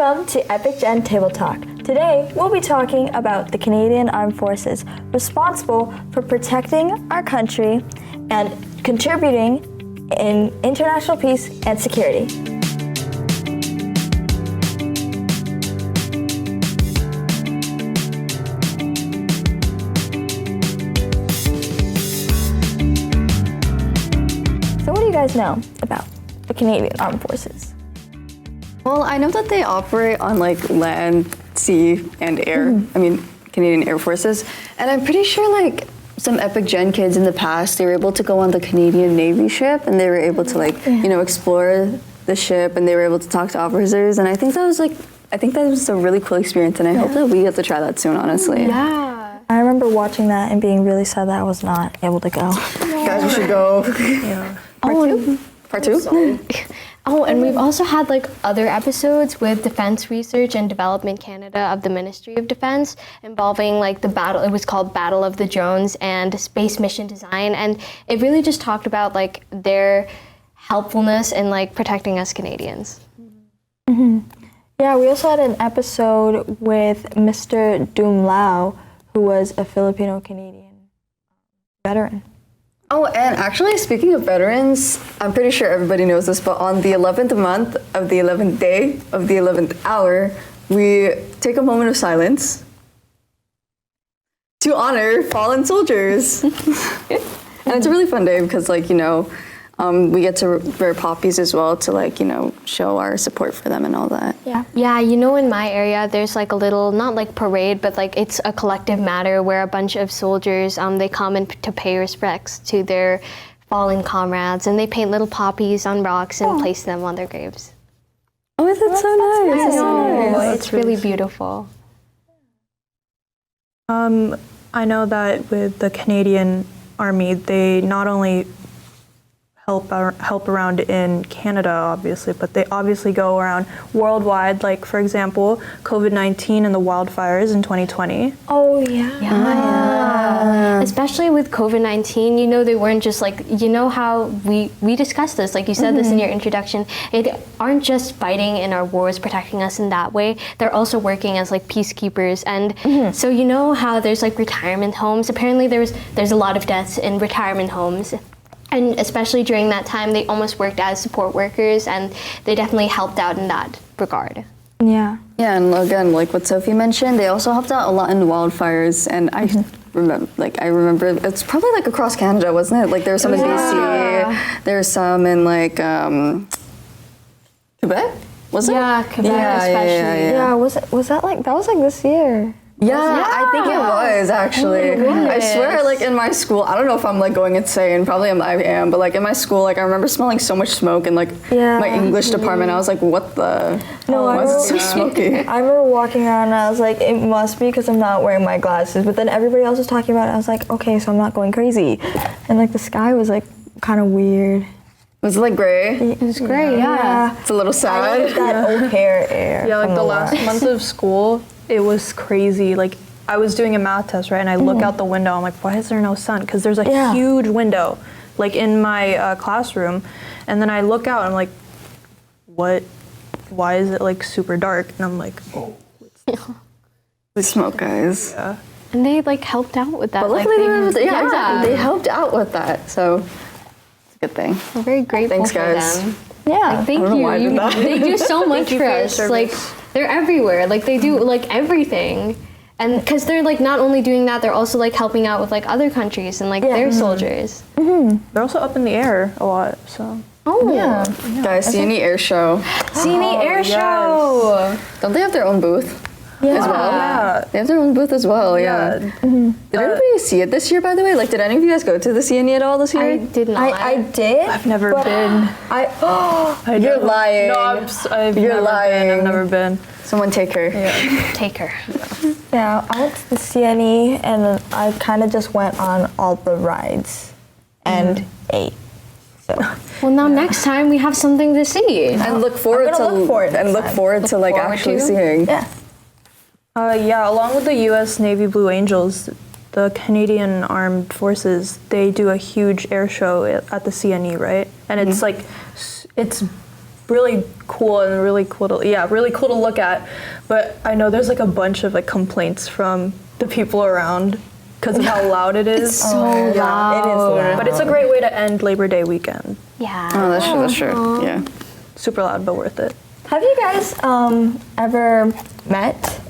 Welcome to Epic Gen Table Talk. Today, we'll be talking about the Canadian Armed Forces, responsible for protecting our country and contributing in international peace and security. So what do you guys know about the Canadian Armed Forces? Well, I know that they operate on like land, sea, and air. I mean, Canadian Air Forces. And I'm pretty sure like some Epic Gen kids in the past, they were able to go on the Canadian Navy ship and they were able to like, explore the ship and they were able to talk to officers. And I think that was a really cool experience. And I hope that we get to try that soon, honestly. Yeah. I remember watching that and being really sad that I was not able to go. Guys, we should go. Part two? Oh, and we've also had like other episodes with Defense Research and Development Canada of the Ministry of Defense involving like the battle. It was called Battle of the Drones and Space Mission Design, and it really just talked about like their helpfulness in like protecting us Canadians. Mm-hmm. Yeah, we also had an episode with Mr. Doom Lau, who was a Filipino-Canadian veteran. Oh, and actually, speaking of veterans, I'm pretty sure everybody knows this, but on the 11th month of the 11th day of the 11th hour, we take a moment of silence to honor fallen soldiers. And it's a really fun day because, we get to wear poppies as well to, show our support for them and all that. Yeah, in my area, there's like a little, not like parade, but like it's a collective matter where a bunch of soldiers, they come in to pay respects to their fallen comrades, and they paint little poppies on rocks and place them on their graves. Oh, that's so nice. I know, That's it's really beautiful. I know that with the Canadian Army, they not only help around in Canada, obviously, but they obviously go around worldwide, like, for example, COVID-19 and the wildfires in 2020. Oh, yeah. Yeah. Especially with COVID-19, they weren't just like, how we discussed this, like you said this in your introduction, it aren't just fighting in our wars, protecting us in that way, they're also working as like peacekeepers. And so how there's like retirement homes, apparently there's a lot of deaths in retirement homes. And especially during that time, they almost worked as support workers, and they definitely helped out in that regard. Yeah. Yeah, and again, like what Sophie mentioned, they also helped out a lot in the wildfires, and I remember it's probably like across Canada, wasn't it? Like there were some in BC, there's some in like Quebec, was it? Yeah, Quebec especially. Yeah, was that like this year? Yeah, I think it was actually. I swear, like in my school, I don't know if I'm like going insane. Probably I am, but like in my school, like I remember smelling so much smoke in like my English department. I was like, what the? Why is it so smoky? I remember walking around and I was like, it must be because I'm not wearing my glasses. But then everybody else was talking about it. I was like, okay, so I'm not going crazy. And like the sky was like kind of weird. Was it like gray? It was gray, yeah. It's a little sad. I needed that O'Hare air. Yeah, like the last month of school, it was crazy. Like I was doing a math test, right? And I look out the window, I'm like, why is there no sun? Because there's a huge window, like in my classroom. And then I look out and I'm like, what? Why is it like super dark? And I'm like, oh. It's smoke, guys. Yeah. And they like helped out with that. But luckily, exactly. They helped out with that. So it's a good thing. We're very grateful. Thanks, guys. for them. Yeah. Like, thank you. They do so much for us. Like they're everywhere. Like they do like everything. And because they're like not only doing that, they're also like helping out with like other countries and like their soldiers. They're also up in the air a lot, so. Oh yeah. Guys, CNE Air Show. CNE Air Show. Don't they have their own booth? Yeah. As well? Yeah. They have their own booth as well, yeah. Did anybody see it this year, by the way? Like, did any of you guys go to the CNE at all this year? I did not. I did. I've never been. You're lying. No, I've never been. Someone take her. Yeah. Take her. Yeah, I went to the CNE and I kind of just went on all the rides and ate. So. Well, now next time we have something to see. And look forward to like actually seeing. Yeah. Yeah, along with the U.S. Navy Blue Angels, the Canadian Armed Forces, they do a huge air show at the CNE, right? And it's like, it's really cool and really cool to look at. But I know there's like a bunch of like complaints from the people around because of how loud it is. It's so loud. It is loud. But it's a great way to end Labor Day weekend. Yeah. Oh, that's true. Yeah. Super loud, but worth it. Have you guys ever met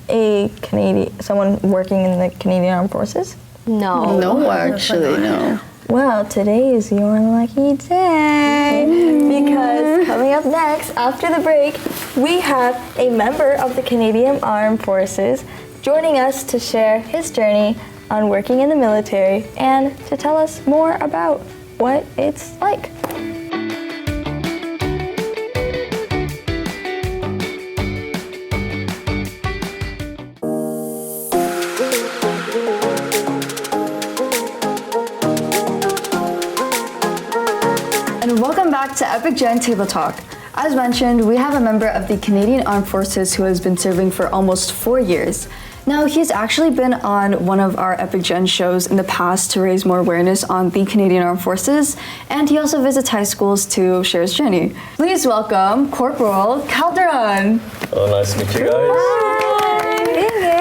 someone working in the Canadian Armed Forces? No. No, actually, no. Well, today is your lucky day because coming up next, after the break, we have a member of the Canadian Armed Forces joining us to share his journey on working in the military and to tell us more about what it's like. And welcome back to Epic Gen Table Talk. As mentioned, we have a member of the Canadian Armed Forces who has been serving for almost 4 years. Now, he's actually been on one of our Epic Gen shows in the past to raise more awareness on the Canadian Armed Forces, and he also visits high schools to share his journey. Please welcome Corporal Calderon. Oh, nice to meet you guys.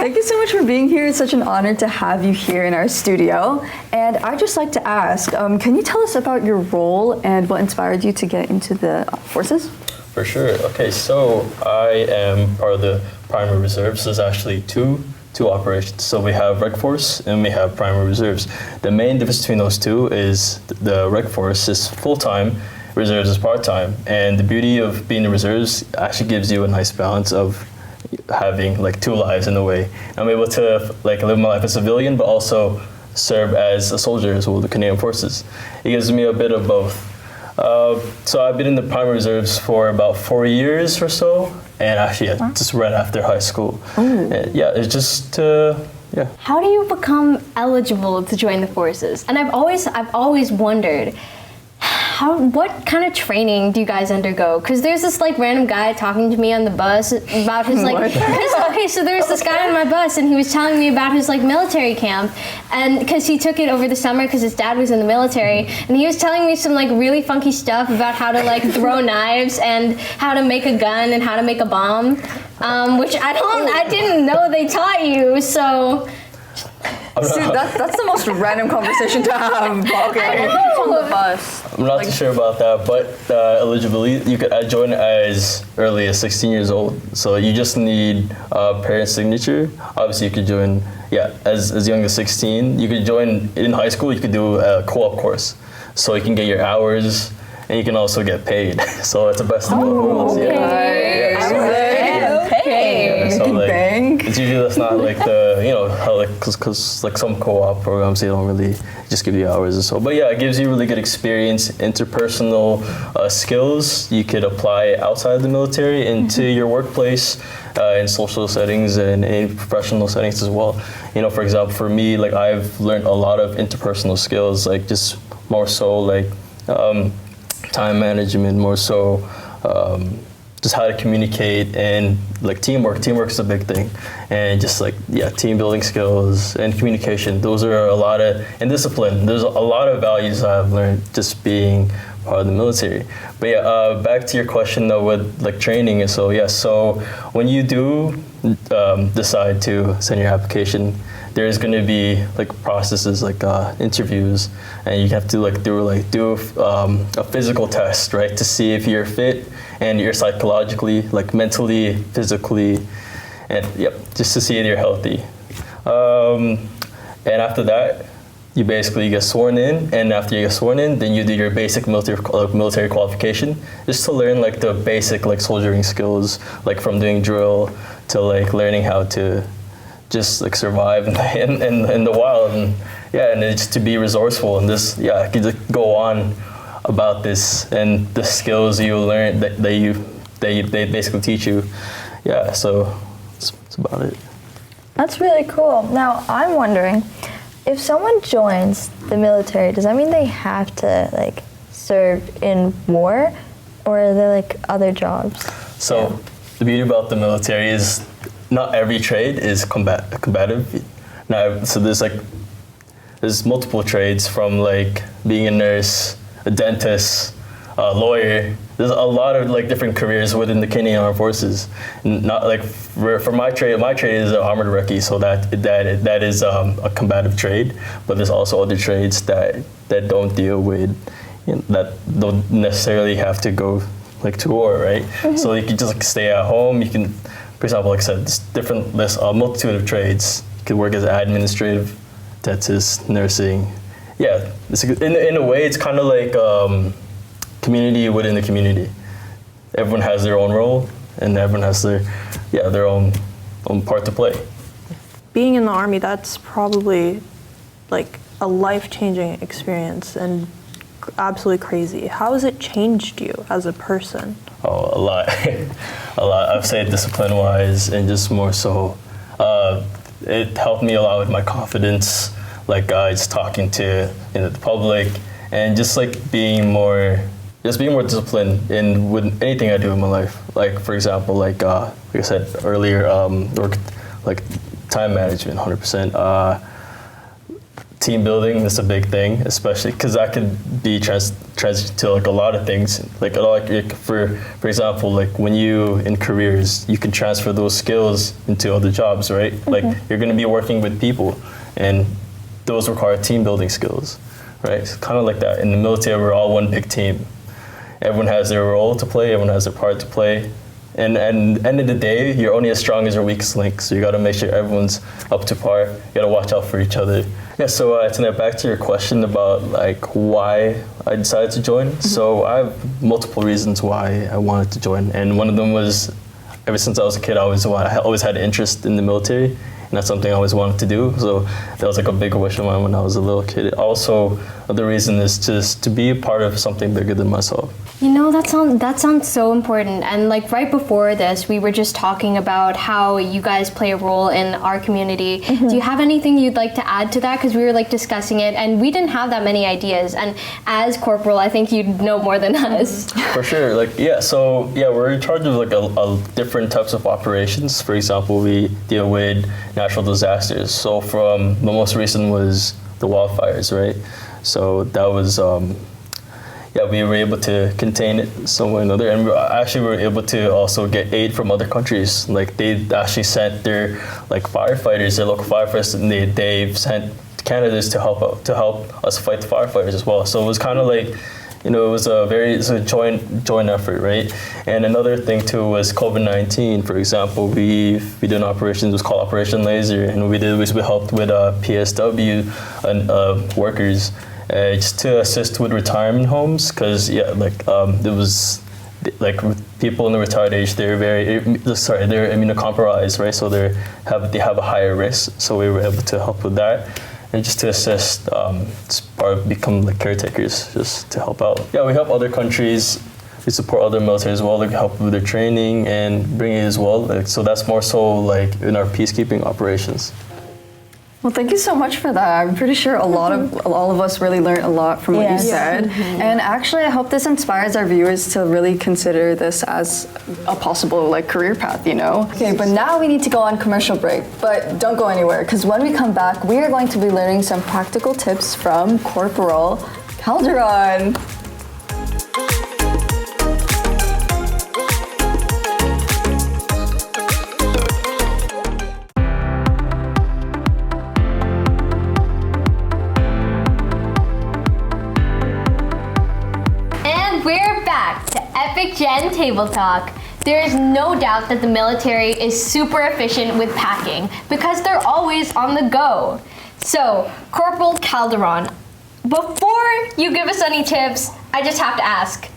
Thank you so much for being here. It's such an honor to have you here in our studio. And I'd just like to ask, can you tell us about your role and what inspired you to get into the forces? For sure. Okay, so I am part of the primary reserves. There's actually two operations. So we have Reg Force and we have primary reserves. The main difference between those two is the Reg Force is full-time, reserves is part-time. And the beauty of being in reserves actually gives you a nice balance of having like two lives in a way. I'm able to like live my life as a civilian, but also serve as a soldier as well, the Canadian Forces. It gives me a bit of both. So I've been in the primary reserves for about 4 years or so, and actually just right after high school. And, it's just How do you become eligible to join the forces? And I've always wondered, what kind of training do you guys undergo? Because there's this like random guy talking to me on the bus about his like. So there's this guy on my bus, and he was telling me about his like military camp, and because he took it over the summer because his dad was in the military, and he was telling me some like really funky stuff about how to like throw knives and how to make a gun and how to make a bomb, which I didn't know they taught you. So. See, that's the most random conversation to have. Okay. On the bus. I'm not too sure about that, but eligibility, you could join as early as 16 years old. So you just need a parent's signature. Obviously, you could join, as young as 16. You could join in high school. You could do a co-op course, so you can get your hours, and you can also get paid. So it's the best of both worlds. So like, it's usually that's not like the how like because like some co-op programs they don't really just give you hours or so. But yeah, it gives you really good experience, interpersonal skills you could apply outside of the military into your workplace, in social settings and in professional settings as well. For example, for me, like I've learned a lot of interpersonal skills, like just more so like time management, more so. Just how to communicate and like teamwork. Teamwork is a big thing, and just like team building skills and communication. Those are a lot of and discipline. There's a lot of values I've learned just being part of the military. But back to your question though with like training. So when you do decide to send your application, there's going to be like processes like interviews, and you have to do a physical test, right, to see if you're fit and you're psychologically, like mentally, physically, and just to see if you're healthy. And after that, you basically get sworn in, and after you get sworn in, then you do your basic military qualification, just to learn like the basic like soldiering skills, like from doing drill to like learning how to just like survive in the wild, and just to be resourceful and this I could just go on about this and the skills you learn that they basically teach you. So that's about it. That's really cool. Now I'm wondering, if someone joins the military, does that mean they have to like serve in war, or are there like other jobs? So the beauty about the military is not every trade is combative. Now, so there's multiple trades, from like being a nurse, a dentist, a lawyer. there's a lot of like different careers within the Canadian Armed Forces. Not like for my trade is an armored recce, so that is a combative trade. But there's also other trades that don't deal with, that don't necessarily have to go like to war, right? So you can just like stay at home. You can, for example, like I said, there's a multitude of trades. You could work as administrative, dentist, nursing. Yeah, in a way, it's kind of like community within the community. Everyone has their own role, and everyone has their own part to play. Being in the Army, that's probably like a life-changing experience and absolutely crazy. How has it changed you as a person? Oh, a lot. A lot. I've said discipline-wise, and just more so, it helped me a lot with my confidence, like just talking to the public, and just like being more disciplined in with anything I do in my life. Like for example, like I said earlier, like time management, 100%. Team building is a big thing, especially because that could be transition to like a lot of things. Like for example, like when you in careers, you can transfer those skills into other jobs, right? Like you're going to be working with people, and those require team building skills, right? It's kind of like that. In the military, we're all one big team. Everyone has their role to play. Everyone has their part to play. And end of the day, you're only as strong as your weakest link. So you got to make sure everyone's up to par. You got to watch out for each other. Yeah. So to get back to your question about like why I decided to join. So I have multiple reasons why I wanted to join, and one of them was ever since I was a kid, I always had interest in the military, and that's something I always wanted to do. So that was like a big wish of mine when I was a little kid. Also, the reason is just to be a part of something bigger than myself. You know, that sounds so important. And like right before this, we were just talking about how you guys play a role in our community. Do you have anything you'd like to add to that? Because we were like discussing it, and we didn't have that many ideas. And as corporal, I think you'd know more than us. For sure. Like we're in charge of like a different types of operations. For example, we deal with natural disasters. So from the most recent was the wildfires, right? So that was we were able to contain it some way or another, and we were able to also get aid from other countries. Like they actually sent their like firefighters, their local firefighters, and they've sent Canada's to help us fight the firefighters as well. So it was kind of like, it was a joint effort, right? And another thing too was COVID-19. For example, we did an operation, it was called Operation Laser, and we helped with PSW and workers. Just to assist with retirement homes, because there was like people in the retired age, they're immunocompromised, right? So they have a higher risk. So we were able to help with that, and just to assist, become like caretakers, just to help out. Yeah, we help other countries. We support other military as well, like help with their training and bring it as well. Like, so that's more so like in our peacekeeping operations. Well, thank you so much for that. I'm pretty sure all of us really learned a lot from what you said. And actually, I hope this inspires our viewers to really consider this as a possible like career path, Okay, but now we need to go on commercial break. But don't go anywhere, because when we come back, we are going to be learning some practical tips from Corporal Calderon. Epic Gen Table Talk. There is no doubt that the military is super efficient with packing because they're always on the go. So, Corporal Calderon, before you give us any tips, I just have to ask,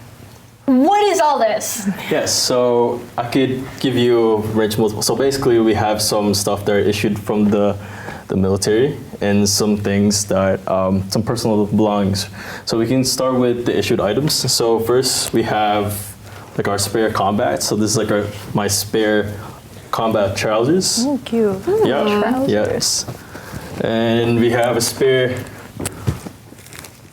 what is all this? Yes, so I could give you multiple. So basically, we have some stuff that are issued from the military, and some things that, some personal belongings. So we can start with the issued items. So first we have like our spare combat. So this is like my spare combat trousers. Oh, cute. Yeah, Trousers. yes. And we have a spare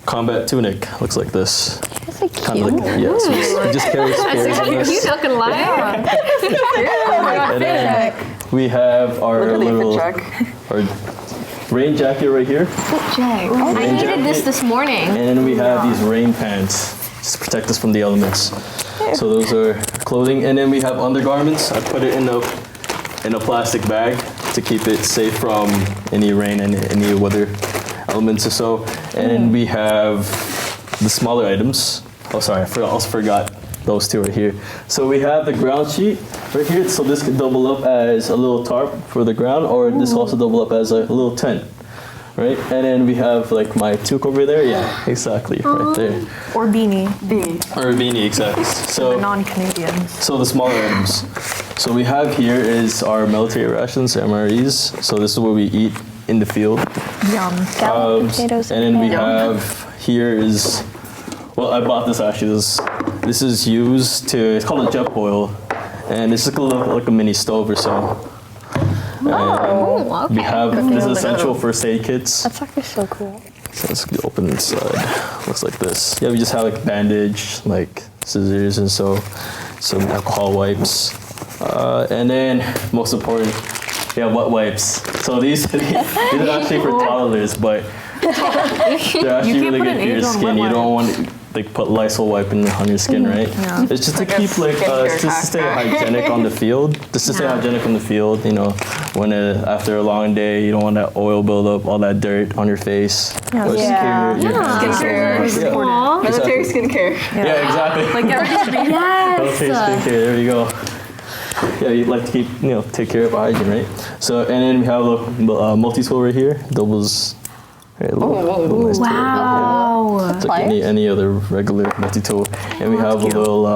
combat tunic. Looks like this. That's like cute. Kind of like, yeah, so you just carry spares. Cute, not gonna lie. And then we have our our rain jacket right here. I needed this morning. And then we have these rain pants just to protect us from the elements. So those are clothing, and then we have undergarments. I put it in a plastic bag to keep it safe from any rain and any weather elements or so. And then we have the smaller items. Oh, sorry, I also forgot those two right here. So we have the ground sheet right here. So this could double up as a little tarp for the ground, or this also double up as a little tent. Right, and then we have like my toque over there. Yeah, exactly, right there. Or beanie. Or a beanie, exactly. So Non-Canadians. So the smaller items. So we have here is our military rations, MREs. So this is what we eat in the field. Yum. Potatoes. And then we have here is, well, I bought this actually. This is used to, it's called a jet boil, and it's like a mini stove or so. Oh, okay. We have this is essential first aid kits. That's actually so cool. So let's open inside. Looks like this. Yeah, we just have like bandage, like scissors, and so some alcohol wipes, and then most important, yeah, wet wipes. So these are actually for toddlers, but they're actually really good for your skin. You don't want to like put Lysol wipe on your skin, right? Yeah. It's just to keep like just to stay hygienic on the field. Just to stay hygienic on the field, you know, when after a long day, you don't want that oil buildup, all that dirt on your face. Yeah. Or just keep your hands. Skincare. Yeah. Military skincare. Yeah, exactly. Like everything. Military skincare. There you go. Yeah, you'd like to keep, take care of hygiene, right? So, and then we have a multi-tool right here. Doubles. Right, little nice tool. Wow. It's like any other regular multi-tool. And we have a little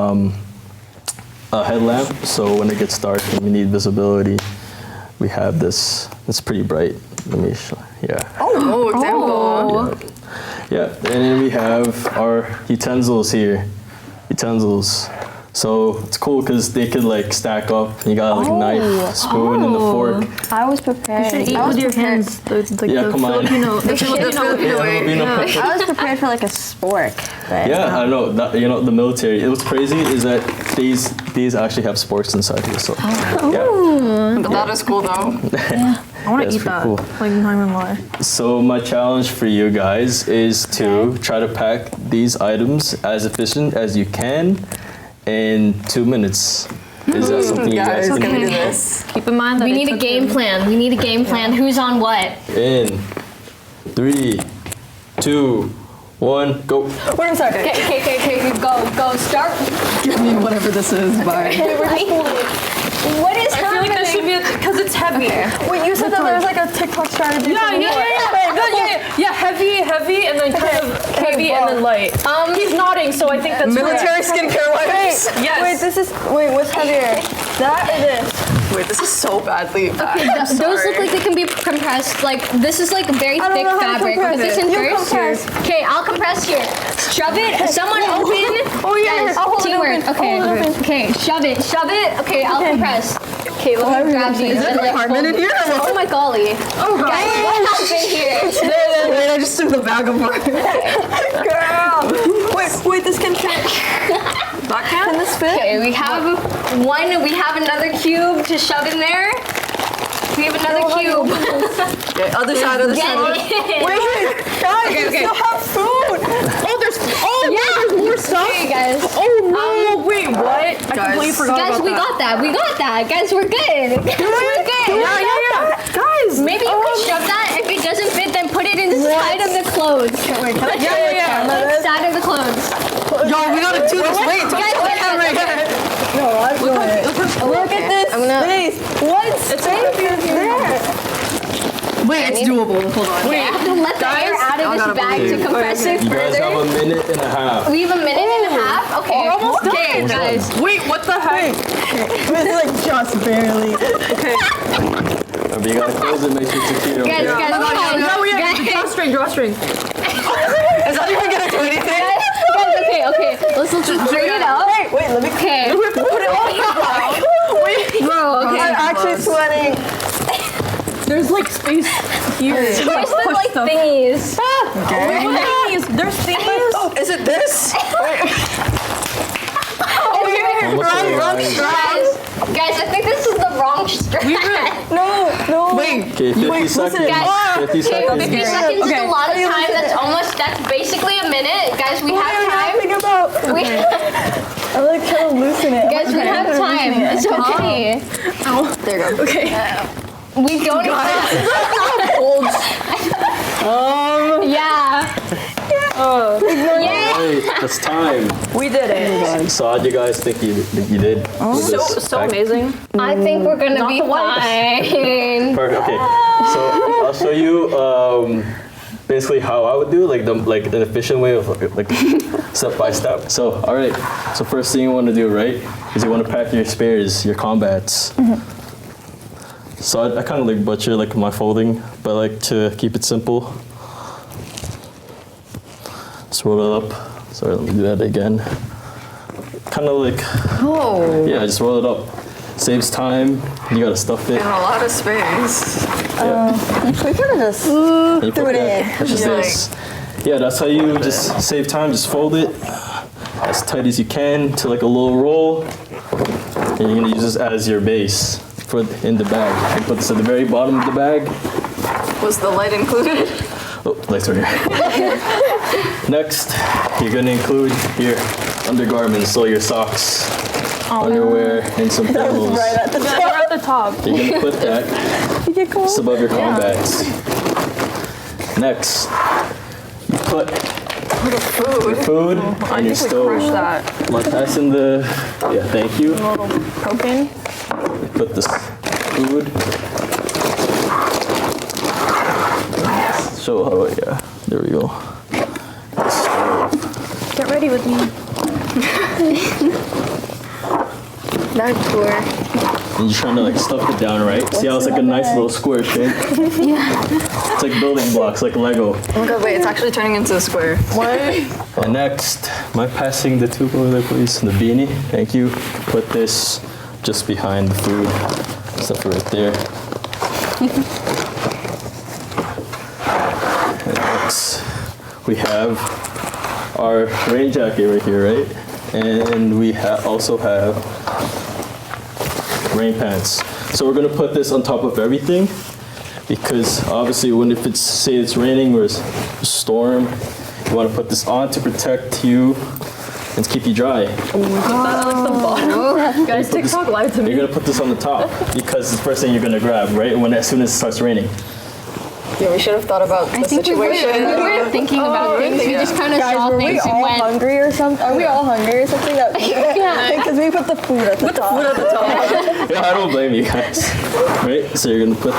a headlamp. So when it gets dark and we need visibility, we have this. It's pretty bright. Let me show. Yeah. Oh, example. Yeah. And then we have our utensils here. Utensils. So it's cool because they could like stack up. You got like a knife, spoon, and a fork. I was prepared. You should eat with your hands. Yeah, come on. The Filipino way. I was prepared for like a spork. But Yeah, I know. That, the military. What's crazy is that these actually have sporks inside here. So yeah. But that is cool though. I want to That's eat that. pretty cool. Like, not even lie. So my challenge for you guys is to try to pack these items as efficient as you can in 2 minutes. Is that something you guys can do? this. Keep in mind that We need a game plan. We need a game plan. Who's on what? In 3, 2, 1, go. Wait a second. Okay, go, start. Give me whatever this is. Bye. What is I feel like that should be because it's heavy. Wait, you said that there was like a TikTok strategy. Yeah, heavy, and then kind of heavy, and then light. He's nodding, so I think that's Military correct. skincare wipes. Yes. What's heavier? That or this? Wait, this is so badly bad. Okay, those look like they can be compressed. Like this is like very I don't thick know how to fabric. compress Position it. You first. compress. Okay, I'll compress here. Shove it. Someone open. Oh yeah. Guys, I'll hold it teamwork. open. Okay. I'll hold it open. Okay. Shove it. Okay, I'll compress. Okay, let me grab these. Is it and, Harmon in here? Oh my golly. Oh guys, what happened here? Wait, I just took the bag apart. Girl. Wait, this can fit. That can? Can this fit? Okay, we have one. We have another cube to shove in there. We have another cube. Okay, other side. Wait, guys, Okay. you still have food. There's More stuff. Okay, guys. Oh no! Wait, what? I completely forgot Guys, about we that. got that. We got that. Guys, we're good. We're good. Yeah. Guys, Maybe you could shove that. If it doesn't fit, then put it in the side of the clothes. Yeah. Side of the clothes. Yo, we gotta do this. Wait, Guys, No, I'm doing it. Look at this space. What space is there? wait, it's doable. Hold on. I have to let the air out of this bag to compress it You guys have further. a minute and a half. We have a minute and a half. Okay. We're almost done. Okay, guys. wait, what the heck? It's like just barely. Okay. But you gotta close it, make sure it's secure. Guys, okay? guys, No, drawstring. Is that even gonna do anything? Okay. Let's bring it up. Wait, let me. Okay. Put it on. Bro, okay. I'm actually sweating. There's like space here. Where's the like thingies? There's thingies. Is it this? Guys, I think this is the wrong strap. No. Wait. Okay, 50 seconds. Guys, 50 seconds. 50 seconds is a lot of time. That's basically a minute. Guys, we have time. Think about. I'm like trying to loosen it. Guys, we have time. It's okay. There you go. Okay. We don't have Yeah. Alright, that's time. We did it. So how do you guys think you did? with this So pack? amazing. I think we're gonna Not be the wipes. fine. Perfect. Okay. So I'll show you basically how I would do like an efficient way of like step by step. So all right. So first thing you want to do, right, is you want to pack your spares, your combats. So I kind of like butcher like my folding, but I like to keep it simple. Just roll it up. Sorry, let me do that again. Kind of like yeah, just roll it up. Saves time. You gotta stuff it. And a lot of space. We could have just And you threw put it that- in. Which is this. Yeah, that's how you just save time. Just fold it as tight as you can to like a little roll. And you're gonna use this as your base for in the bag. You put this at the very bottom of the bag. Was the light included? Oh, lights right here. Next, you're gonna include your undergarments, so your socks, underwear, and some thermals. Right at the Yeah, we're at the top. You're gonna put that get cold. just above your combats. Next, you put your food on your stove. Crush that. Like that's in the, yeah, thank you. Propane. Put this food. So, oh yeah, there we go. Get ready with me. That tour. And you're trying to like stuff it down, right? See how it's like a nice little square shape? Yeah. It's like building blocks, like Lego. Oh my god, wait, it's actually turning into a square. What? And next, am I passing the tube over there, please? The beanie, thank you. Put this just behind the food. Stuff it right there. And next, we have our rain jacket right here, right? And we also have rain pants. So we're gonna put this on top of everything because obviously if it's, say it's raining or it's a storm, you wanna put this on to protect you and to keep you dry. Guys, TikTok lied to me. You're gonna put this on the top because it's the first thing you're gonna grab, right? As soon as it starts raining. Yeah, we should have thought about the situation. We weren't thinking about things. We just kind of saw Were we things and all went. hungry or something? Are we all hungry or something? Yeah. Because we put the food at the top. Yeah, I don't blame you guys. Right? So you're gonna put,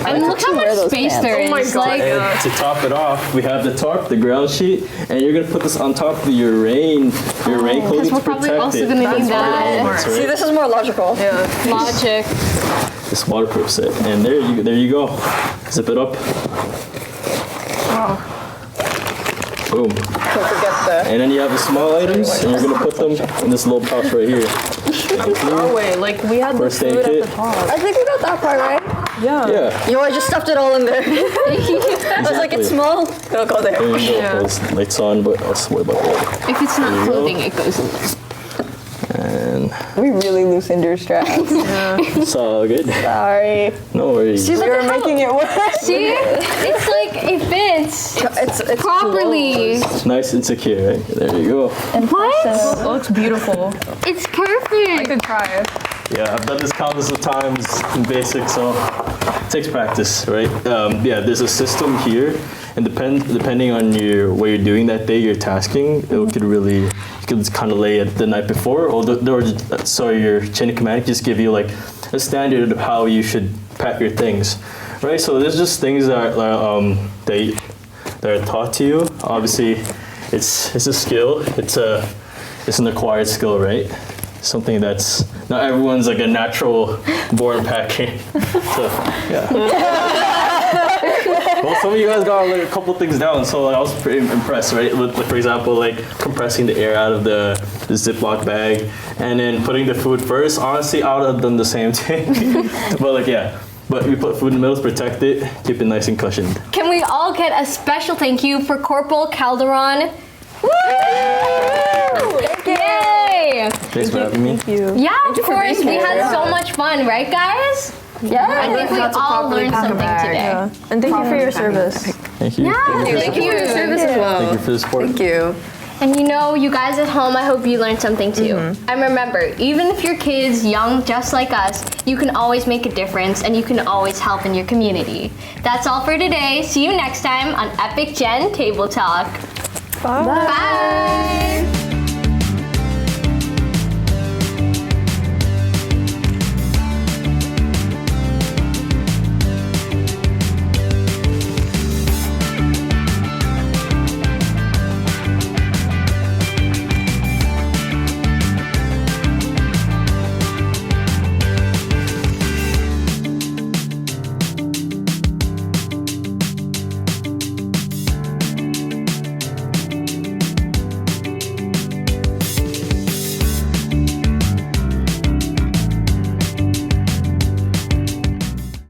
And look how much space there is. Oh my God. Like, and to top it off, we have the tarp, the ground sheet, and you're gonna put this on top of your rain clothing we're to probably protect also it. gonna need That's that. part of the elements, See, right? this is more logical. Yeah. logic. This waterproof set, and there you go. Zip it up. Boom. Don't forget the. And then you have the small items, and you're gonna put them in this little pouch right here. Oh wait, like we had the First aid food kit. at the top. I think we got that part right. Yeah. Yeah. Yo, I just stuffed it all in there. I was like, it's small. It'll go there. There you go. Yeah. Those lights on, but I'll worry about that. If it's not clothing, it goes in there. And We really loosened your straps. it's all good. Sorry. No worries. We were making it work. See? It's like, it fits It's properly. Nice and secure, right? There you go. What? It looks beautiful. It's I perfect. could try. Yeah, I've done this countless of times in basic, so it takes practice, right? Yeah, there's a system here, and depending on what you're doing that day, your tasking, it could really, you could kind of lay it the night before, or so your chain of command just give you like a standard of how you should pack your things, right? So there's just things that are taught to you. Obviously, it's a skill. It's an acquired skill, right? Something that's not everyone's like a natural born packing. So yeah. Well, some of you guys got like a couple things down, so like, I was pretty impressed, right? With, like, for example, like compressing the air out of the Ziploc bag, and then putting the food first. Honestly, I would have done the same thing. But like, yeah. But we put food in the middle to protect it, keep it nice and cushioned. Can we all get a special thank you for Corporal Calderon? Woo! Yay! Thanks for having me. Yeah, of course. We had so much fun, right, guys? Yeah. I think we all learned something today. Yeah. And thank you for your service. Thank you. Yeah, thank you for your service as well. Thank you for the support. Thank you. And you know, you guys at home, I hope you learned something too. And remember, even if your kid's young just like us, you can always make a difference and you can always help in your community. That's all for today. See you next time on Epic Gen Table Talk. Bye. Bye.